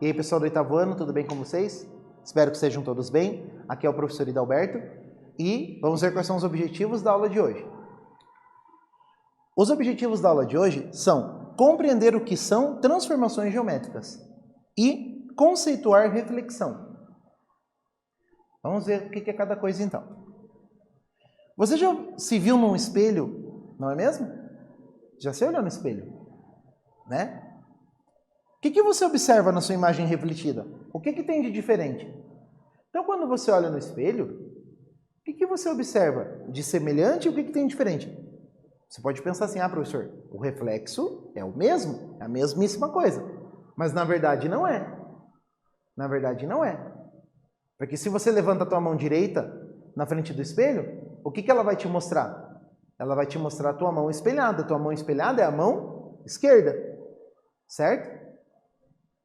E aí, pessoal do oitavo ano, tudo bem com vocês? Espero que estejam todos bem. Aqui é o professor Hidalberto e vamos ver quais são os objetivos da aula de hoje. Os objetivos da aula de hoje são compreender o que são transformações geométricas e conceituar reflexão. Vamos ver o que é cada coisa então. Você já se viu num espelho, não é mesmo? Já se olhou no espelho, né? O que você observa na sua imagem refletida? O que tem de diferente? Então, quando você olha no espelho, o que você observa de semelhante e o que tem de diferente? Você pode pensar assim, professor, o reflexo é o mesmo, é a mesmíssima coisa. Mas na verdade não é. Na verdade não é. Porque se você levanta a tua mão direita na frente do espelho, o que ela vai te mostrar? Ela vai te mostrar a tua mão espelhada. A tua mão espelhada é a mão esquerda, certo?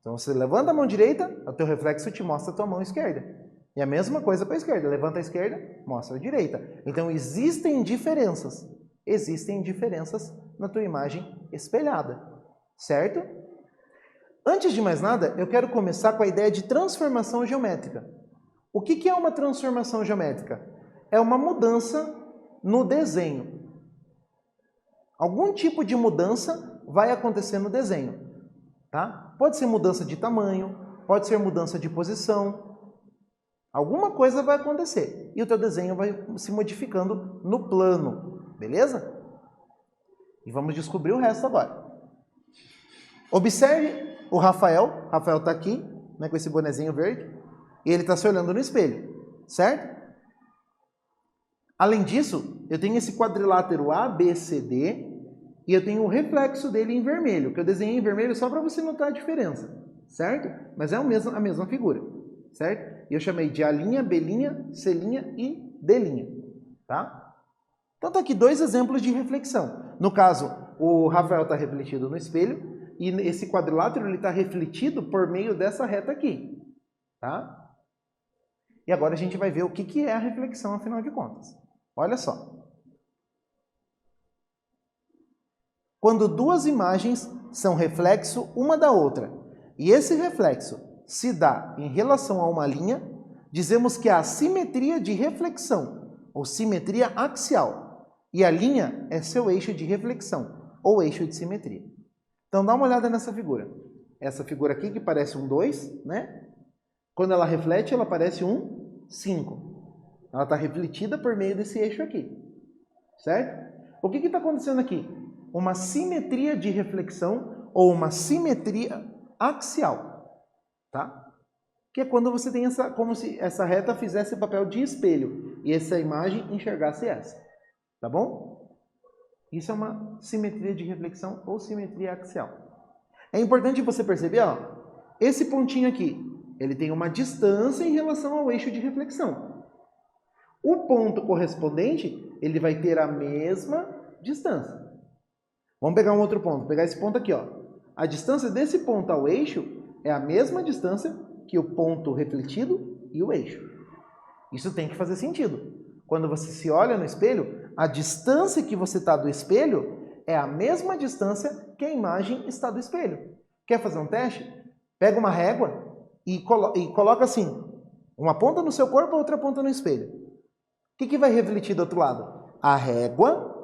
Então você levanta a mão direita, o teu reflexo te mostra a tua mão esquerda. E a mesma coisa para a esquerda. Levanta a esquerda, mostra a direita. Então existem diferenças. Existem diferenças na tua imagem espelhada, certo? Antes de mais nada, eu quero começar com a ideia de transformação geométrica. O que é uma transformação geométrica? É uma mudança no desenho. Algum tipo de mudança vai acontecer no desenho, tá? Pode ser mudança de tamanho, pode ser mudança de posição. Alguma coisa vai acontecer e o teu desenho vai se modificando no plano, beleza? E vamos descobrir o resto agora. Observe o Rafael. Rafael está aqui, né, com esse bonezinho verde, e ele está se olhando no espelho, certo? Além disso, eu tenho esse quadrilátero A, B, C, D, e eu tenho o reflexo dele em vermelho, que eu desenhei em vermelho só para você notar a diferença, certo? Mas é a mesma figura, certo? E eu chamei de A', B', C' e D', tá? Então tá aqui dois exemplos de reflexão. No caso, o Rafael está refletido no espelho, e esse quadrilátero está refletido por meio dessa reta aqui, tá? E agora a gente vai ver o que é a reflexão, afinal de contas. Olha só. Quando duas imagens são reflexo uma da outra, e esse reflexo se dá em relação a uma linha, dizemos que há simetria de reflexão, ou simetria axial, e a linha é seu eixo de reflexão, ou eixo de simetria. Então dá uma olhada nessa figura. Essa figura aqui que parece um 2, né? Quando ela reflete, ela parece um 5. Ela está refletida por meio desse eixo aqui, certo? O que está acontecendo aqui? Uma simetria de reflexão ou uma simetria axial, tá? Que é quando você tem como se essa reta fizesse papel de espelho e essa imagem enxergasse essa, tá bom? Isso é uma simetria de reflexão ou simetria axial. É importante você perceber, ó, esse pontinho aqui, ele tem uma distância em relação ao eixo de reflexão. O ponto correspondente, ele vai ter a mesma distância. Vamos pegar um outro ponto, pegar esse ponto aqui, ó. A distância desse ponto ao eixo é a mesma distância que o ponto refletido e o eixo. Isso tem que fazer sentido. Quando você se olha no espelho, a distância que você está do espelho é a mesma distância que a imagem está do espelho. Quer fazer um teste? Pega uma régua e coloca assim, uma ponta no seu corpo, outra ponta no espelho. O que vai refletir do outro lado? A régua,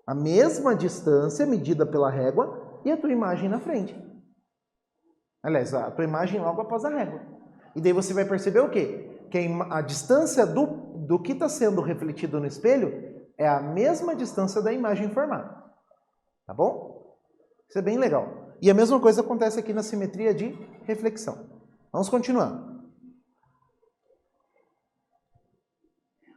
a mesma distância medida pela régua e a tua imagem na frente. Aliás, a tua imagem logo após a régua. E daí você vai perceber o quê? Que a distância do que está sendo refletido no espelho é a mesma distância da imagem formada. Tá bom? Isso é bem legal. E a mesma coisa acontece aqui na simetria de reflexão. Vamos continuar.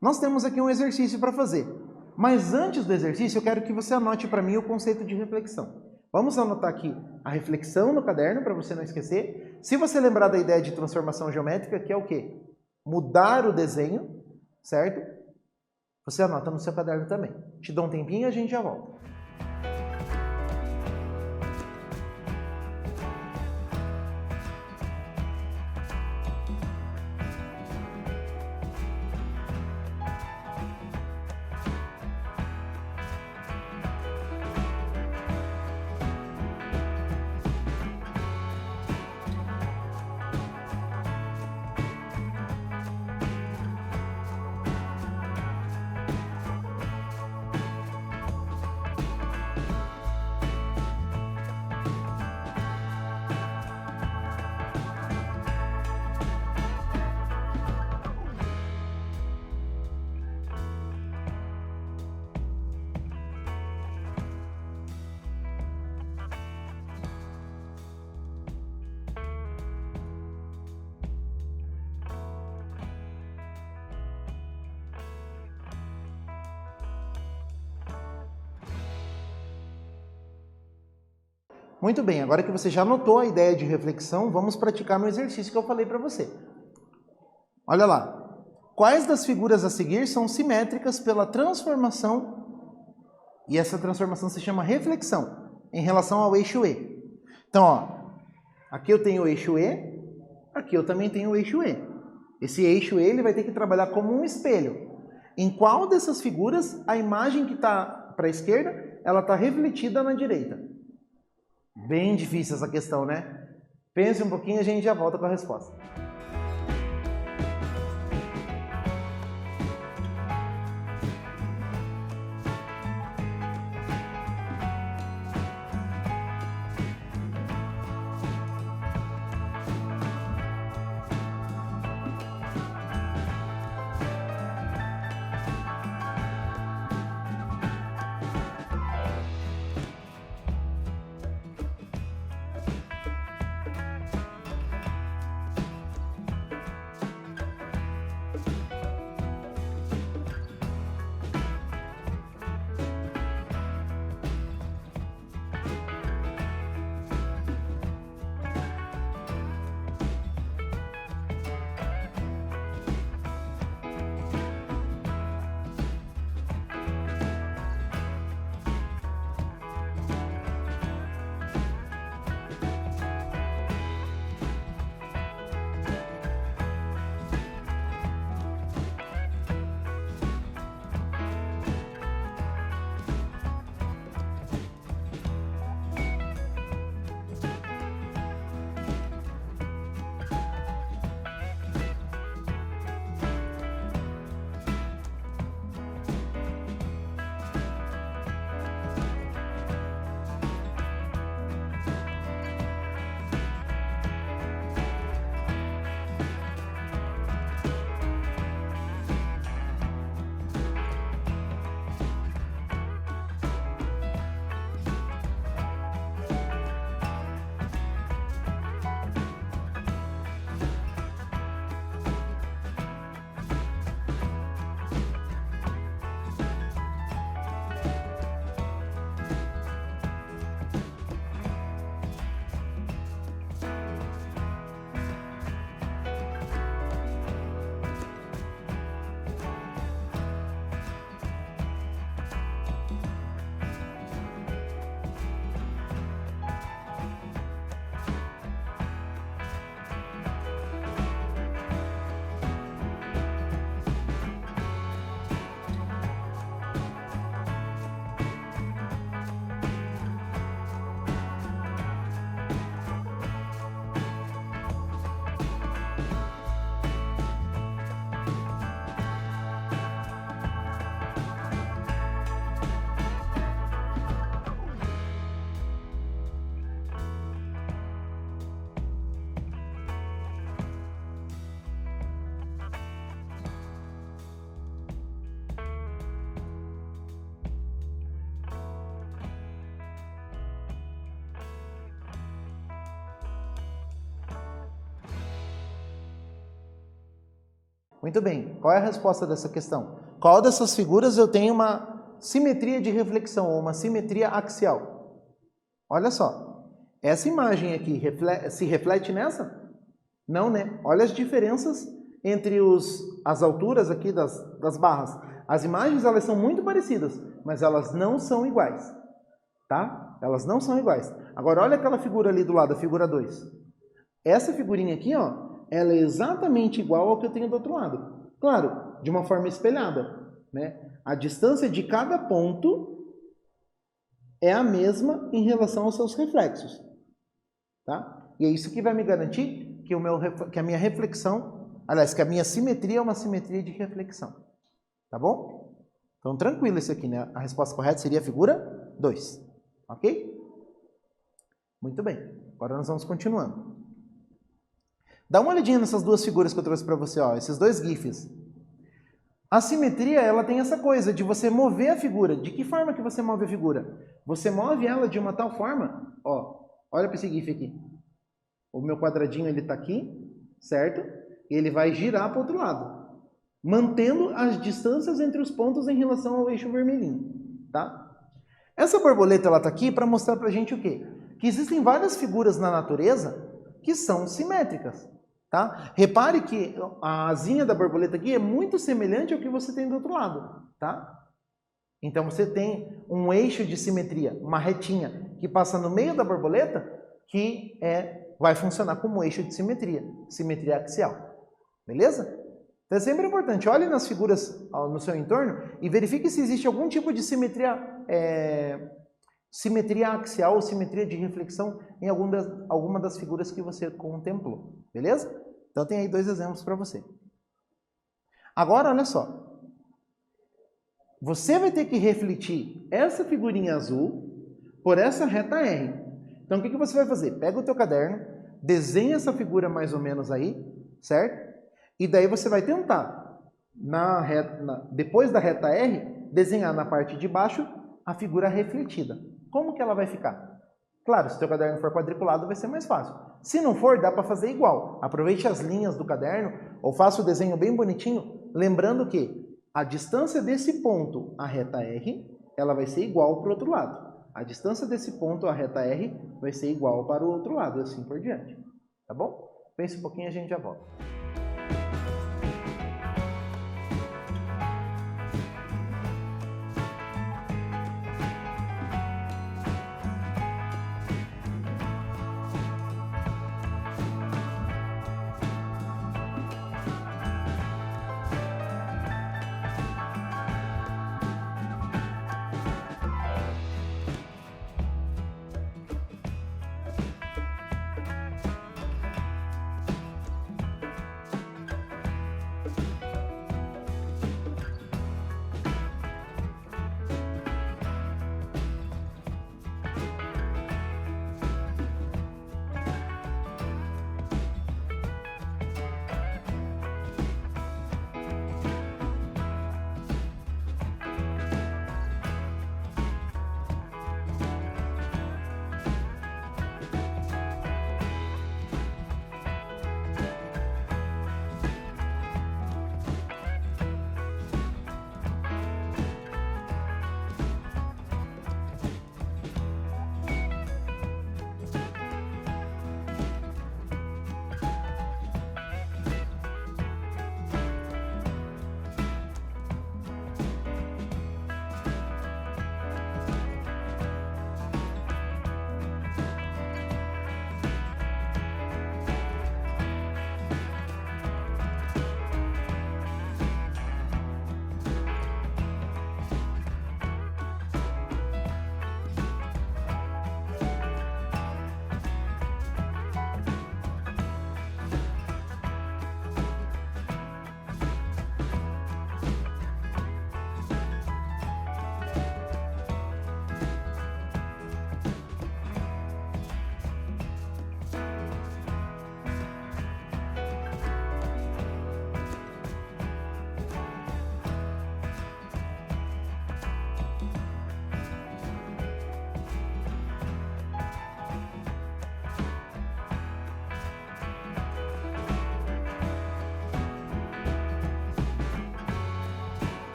Nós temos aqui um exercício para fazer. Mas antes do exercício, eu quero que você anote para mim o conceito de reflexão. Vamos anotar aqui a reflexão no caderno, para você não esquecer. Se você lembrar da ideia de transformação geométrica, que é o quê? Mudar o desenho, certo? Você anota no seu caderno também. Te dou um tempinho e a gente já volta. Muito bem, agora que você já anotou a ideia de reflexão, vamos praticar no exercício que eu falei para você. Olha lá. Quais das figuras a seguir são simétricas pela transformação, e essa transformação se chama reflexão, em relação ao eixo E? Então, ó, aqui eu tenho o eixo E, aqui eu também tenho o eixo E. Esse eixo E ele vai ter que trabalhar como um espelho. Em qual dessas figuras a imagem que está para a esquerda, ela está refletida na direita? Bem difícil essa questão, né? Pense um pouquinho e a gente já volta com a resposta. Muito bem, qual é a resposta dessa questão? Qual dessas figuras eu tenho uma simetria de reflexão, ou uma simetria axial? Olha só, essa imagem aqui se reflete nessa? Não, né? Olha as diferenças entre as alturas aqui das barras. As imagens elas são muito parecidas, mas elas não são iguais, tá? Elas não são iguais. Agora olha aquela figura ali do lado, a figura 2. Essa figurinha aqui, ó, ela é exatamente igual ao que eu tenho do outro lado. Claro, de uma forma espelhada, né? A distância de cada ponto é a mesma em relação aos seus reflexos, tá? E é isso que vai me garantir que a minha reflexão, aliás, que a minha simetria é uma simetria de reflexão, tá bom? Então, tranquilo isso aqui, né? A resposta correta seria a figura 2, ok? Muito bem, agora nós vamos continuando. Dá uma olhadinha nessas duas figuras que eu trouxe para você, ó, esses dois GIFs. A simetria, ela tem essa coisa de você mover a figura. De que forma que você move a figura? Você move ela de uma tal forma, ó, olha para esse GIF aqui. O meu quadradinho, ele está aqui, certo? E ele vai girar para o outro lado, mantendo as distâncias entre os pontos em relação ao eixo vermelhinho, tá? Essa borboleta, ela está aqui para mostrar para a gente o quê? que existem várias figuras na natureza que são simétricas, tá? Repare que a asinha da borboleta aqui é muito semelhante ao que você tem do outro lado, tá? Então você tem um eixo de simetria, uma retinha que passa no meio da borboleta, que vai funcionar como eixo de simetria, simetria axial, beleza? Então é sempre importante, olhe nas figuras no seu entorno e verifique se existe algum tipo de simetria axial ou simetria de reflexão em alguma das figuras que você contemplou, beleza? Então tem aí 2 exemplos para você. Agora, olha só. Você vai ter que refletir essa figurinha azul por essa reta R. Então o que você vai fazer? Pega o teu caderno, desenha essa figura mais ou menos aí, certo? E daí você vai tentar, depois da reta R, desenhar na parte de baixo a figura refletida. Como que ela vai ficar? Claro, se o teu caderno for quadriculado, vai ser mais fácil. Se não for, dá para fazer igual. Aproveite as linhas do caderno ou faça o desenho bem bonitinho, lembrando que a distância desse ponto à reta R, ela vai ser igual para o outro lado. A distância desse ponto à reta R vai ser igual para o outro lado, e assim por diante. Tá bom? Pense um pouquinho e a gente já volta.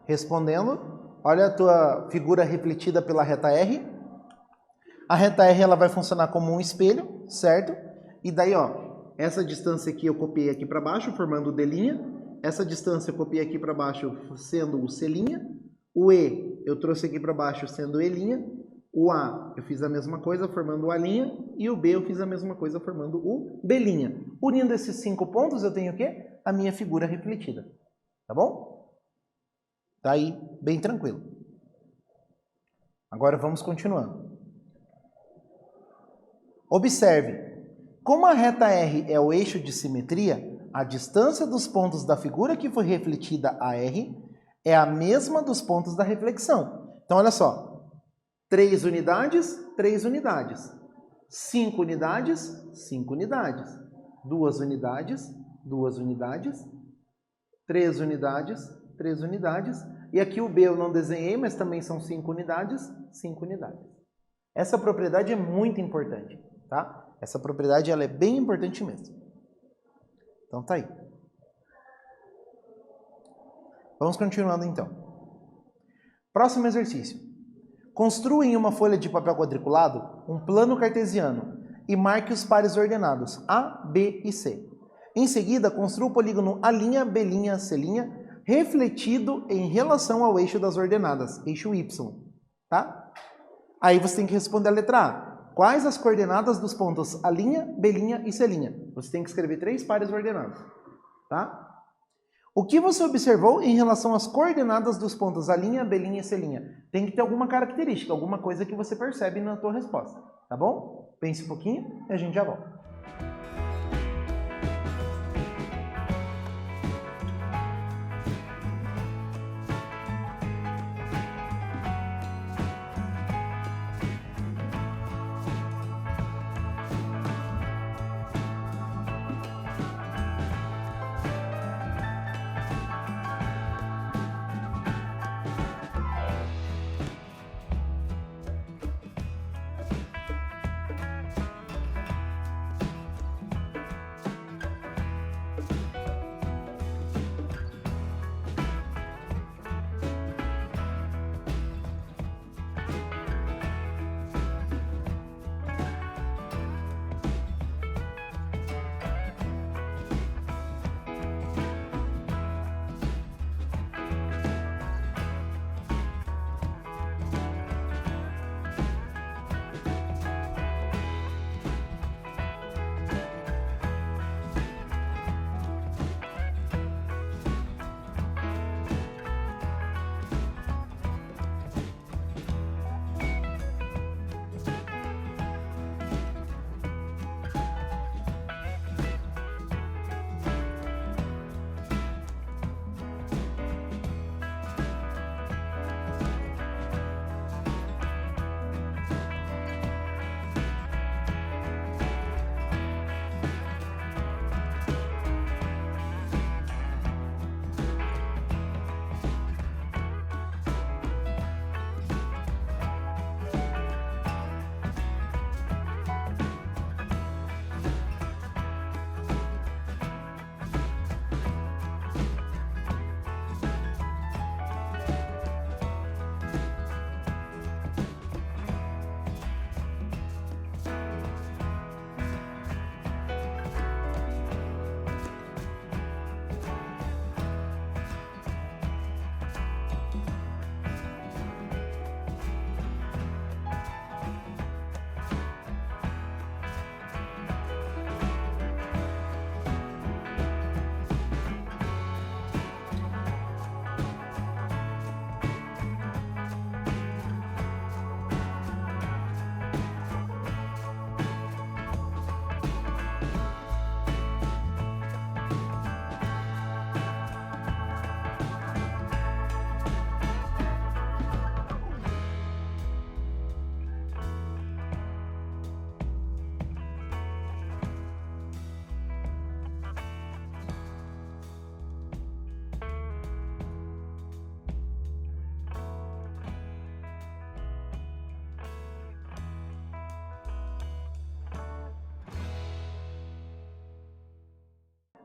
Respondendo, olha a tua figura refletida pela reta R. A reta R ela vai funcionar como um espelho, certo? E daí, ó, essa distância aqui eu copiei aqui para baixo, formando o D'. Essa distância eu copiei aqui para baixo, sendo o C'. O E eu trouxe aqui para baixo, sendo E'. O A eu fiz a mesma coisa, formando o A'. E o B eu fiz a mesma coisa, formando o B'. Unindo esses 5 pontos, eu tenho o quê? A minha figura refletida. Tá bom? Tá aí, bem tranquilo. Agora vamos continuando. Observe. Como a reta R é o eixo de simetria, a distância dos pontos da figura que foi refletida a R é a mesma dos pontos da reflexão. Então, olha só. 3 unidades, 3 unidades. 5 unidades, 5 unidades. 2 unidades, 2 unidades. 3 unidades, 3 unidades. E aqui o B eu não desenhei, mas também são 5 unidades, 5 unidades. Essa propriedade é muito importante, tá? Essa propriedade ela é bem importante mesmo. Então tá aí. Vamos continuando então. Próximo exercício. Construa em uma folha de papel quadriculado um plano cartesiano e marque os pares ordenados A, B e C. Em seguida, construa o polígono A', B', C', refletido em relação ao eixo das ordenadas, eixo Y, tá? Aí você tem que responder a letra A. Quais as coordenadas dos pontos A', B' e C'? Você tem que escrever 3 pares ordenados, tá? O que você observou em relação às coordenadas dos pontos A', B' e C'? Tem que ter alguma característica, alguma coisa que você percebe na tua resposta, tá bom? Pense um pouquinho e a gente já volta.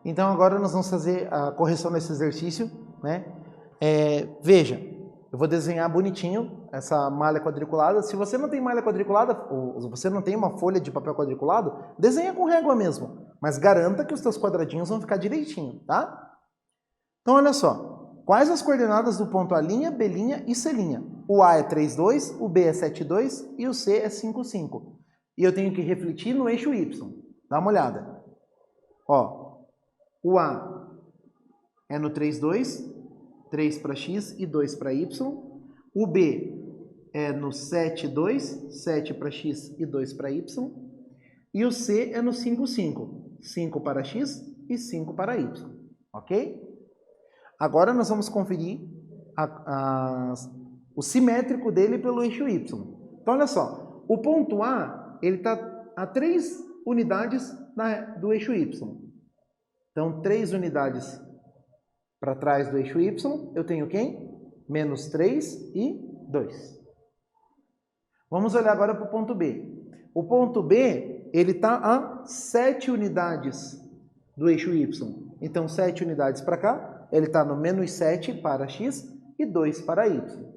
Então agora nós vamos fazer a correção desse exercício, né? Veja, eu vou desenhar bonitinho essa malha quadriculada. Se você não tem malha quadriculada, ou você não tem uma folha de papel quadriculado, desenha com régua mesmo. Mas garanta que os teus quadradinhos vão ficar direitinho, tá? Então olha só. Quais as coordenadas do ponto A', B' e C'? O A é 3,2, o B é 7,2 e o C é 5,5. E eu tenho que refletir no eixo Y. Dá uma olhada. Ó, o A é no 3,2, 3 para X e 2 para Y. O B é no 7,2, 7 para X e 2 para Y. E o C é no 5, 5. 5 para x e 5 para y. Ok? Agora nós vamos conferir o simétrico dele pelo eixo y. Então, olha só. O ponto A, ele está a 3 unidades do eixo y. Então, 3 unidades para trás do eixo y, eu tenho quem? Menos 3 e 2. Vamos olhar agora para o ponto B. O ponto B, ele está a 7 unidades do eixo y. Então, 7 unidades para cá, ele está no menos 7 para x e 2 para y.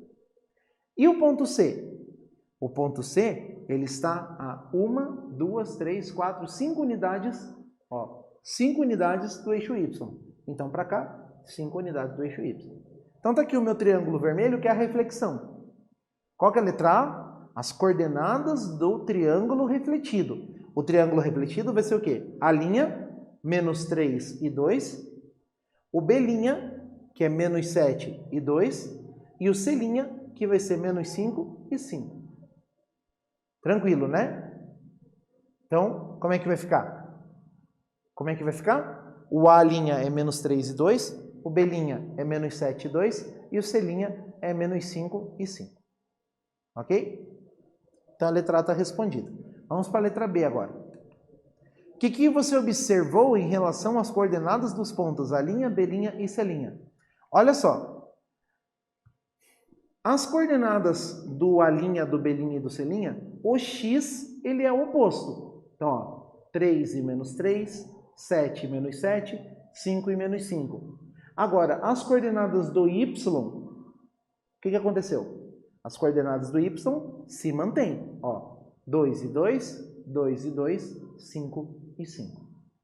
E o ponto C? O ponto C, ele está a 1, 2, 3, 4, 5 unidades, 5 unidades do eixo y. Então, para cá, 5 unidades do eixo y. Então, está aqui o meu triângulo vermelho, que é a reflexão. Qual que é a letra A? As coordenadas do triângulo refletido. O triângulo refletido vai ser o quê? A linha, menos 3 e 2. O B', que é menos 7 e 2. E o C', que vai ser menos 5 e 5. Tranquilo, né? Então, como é que vai ficar? Como é que vai ficar? O A' é menos 3 e 2. O B' é menos 7 e 2. E o C' é menos 5 e 5. Ok? Então, a letra A está respondida. Vamos para a letra B agora. O que você observou em relação às coordenadas dos pontos A', B' e C'? Olha só. As coordenadas do A', do B' e do C', o x ele é o oposto. Então, 3 e menos 3, 7 e menos 7, 5 e menos 5. Agora, as coordenadas do y, o que aconteceu? As coordenadas do y se mantêm. 2 e 2, 2 e 2, 5 e 5.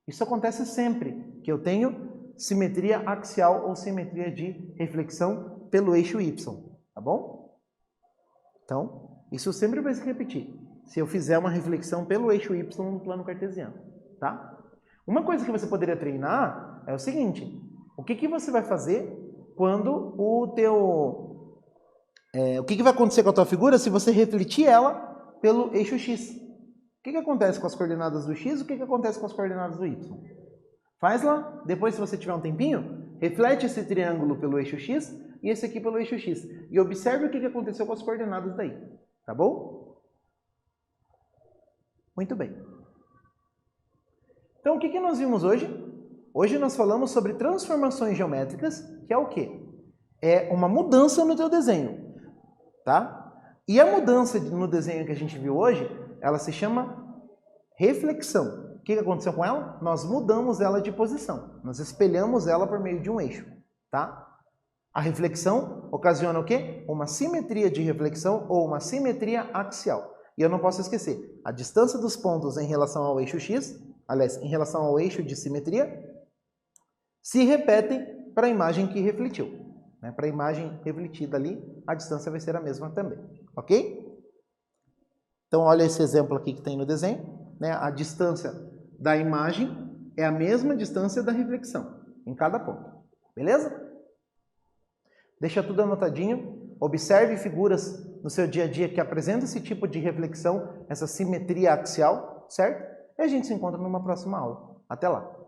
Isso acontece sempre que eu tenho simetria axial ou simetria de reflexão pelo eixo y. Tá bom? Então, isso sempre vai se repetir. Se eu fizer uma reflexão pelo eixo y no plano cartesiano. Tá? Uma coisa que você poderia treinar é o seguinte. O que você vai fazer quando o que vai acontecer com a tua figura se você refletir ela pelo eixo x? O que acontece com as coordenadas do x? O que acontece com as coordenadas do y? Faz lá, depois se você tiver um tempinho, reflete esse triângulo pelo eixo x e esse aqui pelo eixo x. E observe o que aconteceu com as coordenadas daí. Tá bom? Muito bem. Então, o que nós vimos hoje? Hoje nós falamos sobre transformações geométricas, que é o quê? É uma mudança no teu desenho. Tá? E a mudança no desenho que a gente viu hoje, ela se chama reflexão. O que aconteceu com ela? Nós mudamos ela de posição. Nós espelhamos ela por meio de um eixo. Tá? A reflexão ocasiona o quê? Uma simetria de reflexão ou uma simetria axial. E eu não posso esquecer, a distância dos pontos em relação ao eixo x, aliás, em relação ao eixo de simetria, se repetem para a imagem que refletiu. Para a imagem refletida ali, a distância vai ser a mesma também, ok? Então, olha esse exemplo aqui que tem no desenho. A distância da imagem é a mesma distância da reflexão, em cada ponto. Beleza? Deixa tudo anotadinho. Observe figuras no seu dia a dia que apresentam esse tipo de reflexão, essa simetria axial, certo? E a gente se encontra numa próxima aula. Até lá!